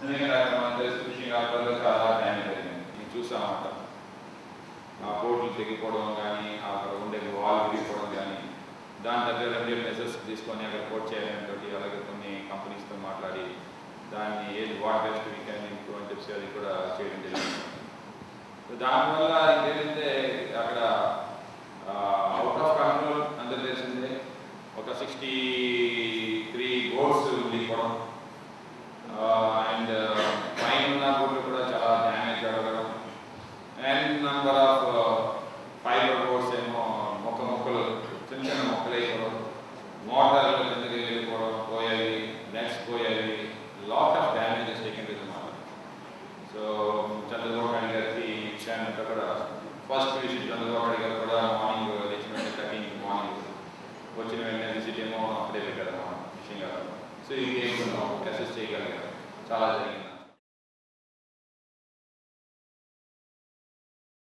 ఎందుకంటే అక్కడ మనం తెలిసి ఫిషింగ్ హార్బర్లో చాలా డ్యామేజ్ అయింది. మేము చూసామన్నమాట. ఆ బోట్లు తెగిపోవడం కానీ, అక్కడ ఉండే వాల్ విరిగిపోవడం కానీ, దాని దగ్గర రెగ్యులర్ మెజర్స్ తీసుకొని అక్కడ కోట్ చేయడం తోటి, అలాగే కొన్ని కంపెనీస్తో మాట్లాడి దాన్ని ఏది what best we can improve అని చెప్పి అది కూడా చేయడం జరిగింది. దానివల్ల ఏంటంటే అక్కడ అవుట్ ఆఫ్ కంట్రోల్ అందరూ తెలిసిందే ఒక 63 బోట్స్ ఉండిపోవడం అండ్ పైన ఉన్న బోట్లు కూడా చాలా డ్యామేజ్ అవ్వడం and number of fibre boats ఏమో మొక్కలు చిన్న చిన్న మొక్కలు అయిపోవడం, మోటార్లు కిందకి వెళ్ళిపోవడం పోయాయి, నెక్స్ట్ పోయాయి, lot of damages taken place అన్నమాట. సో చంద్రబాబు నాయుడు గారికి ఇచ్చానంతా కూడా ఫస్ట్ విజిట్ చంద్రబాబు నాయుడు గారు కూడా మార్నింగ్ లేచిన 13 మార్నింగ్ వచ్చిన వెంటనే విజిట్ ఏమో అప్పుడే పెట్టారు ఫిషింగ్. సో ఇది అసెస్ చేయగలిగారు, చాలా జరిగింది.